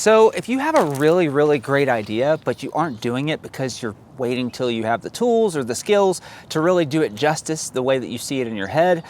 So if you have a really great idea, but you aren't doing it because you're waiting till you have the tools or the skills to really do it justice the way that you see it in your head,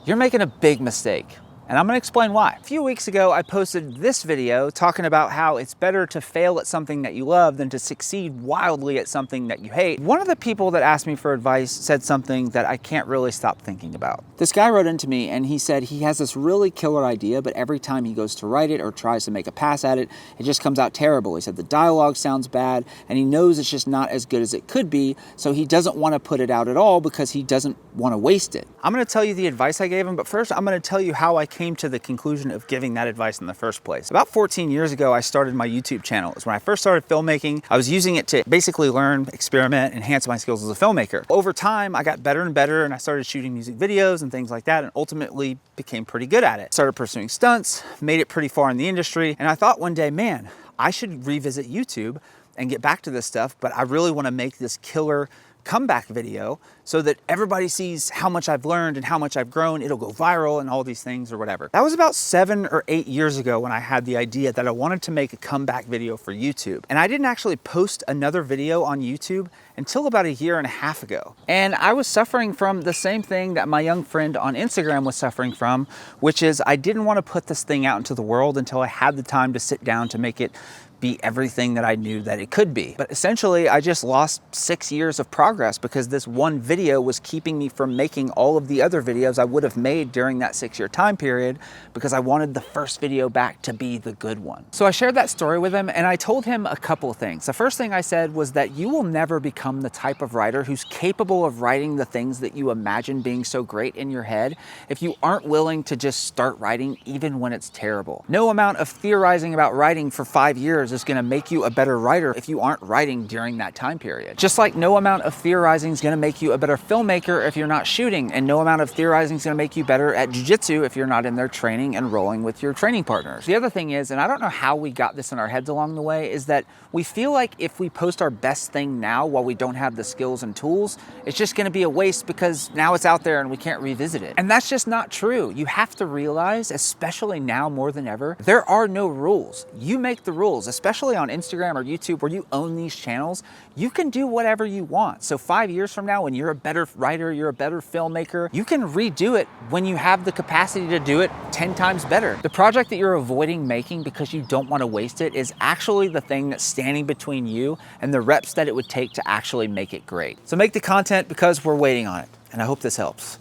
you're making a big mistake. And I'm gonna explain why. A few weeks ago, I posted this video talking about how it's better to fail at something that you love than to succeed wildly at something that you hate. One of the people that asked me for advice said something that I can't really stop thinking about. This guy wrote into me and he said he has this really killer idea, but every time he goes to write it or tries to make a pass at it, it just comes out terrible. He said the dialogue sounds bad and he knows it's just not as good as it could be, so he doesn't want to put it out at all because he doesn't want to waste it. I'm gonna tell you the advice I gave him, but first I'm gonna tell you how I came to the conclusion of giving that advice in the first place. About 14 years ago, I started my YouTube channel. It was when I first started filmmaking. I was using it to basically learn, experiment, enhance my skills as a filmmaker. Over time, I got better and better, and I started shooting music videos and things like that, and ultimately became pretty good at it. Started pursuing stunts, made it pretty far in the industry, and I thought one day, man, I should revisit YouTube and get back to this stuff, but I really want to make this killer comeback video so that everybody sees how much I've learned and how much I've grown. It'll go viral and all these things or whatever. That was about 7 or 8 years ago when I had the idea that I wanted to make a comeback video for YouTube. And I didn't actually post another video on YouTube until about 1.5 years ago. And I was suffering from the same thing that my young friend on Instagram was suffering from, which is I didn't want to put this thing out into the world until I had the time to sit down to make it be everything that I knew that it could be. But essentially, I just lost 6 years of progress because this one video was keeping me from making all of the other videos I would have made during that 6-year time period because I wanted the first video back to be the good one. So I shared that story with him and I told him a couple of things. The first thing I said was that you will never become the type of writer who's capable of writing the things that you imagine being so great in your head if you aren't willing to just start writing even when it's terrible. No amount of theorizing about writing for 5 years is gonna make you a better writer if you aren't writing during that time period. Just like no amount of theorizing is gonna make you a better filmmaker if you're not shooting, and no amount of theorizing is gonna make you better at jiu-jitsu if you're not in there training and rolling with your training partners. The other thing is, and I don't know how we got this in our heads along the way, is that we feel like if we post our best thing now while we don't have the skills and tools, it's just gonna be a waste because now it's out there and we can't revisit it. And that's just not true. You have to realize, especially now more than ever, there are no rules. You make the rules, especially on Instagram or YouTube where you own these channels. You can do whatever you want. So 5 years from now, when you're a better writer, you're a better filmmaker, you can redo it when you have the capacity to do it 10 times better. The project that you're avoiding making because you don't want to waste it is actually the thing that's standing between you and the reps that it would take to actually make it great. So make the content because we're waiting on it. And I hope this helps.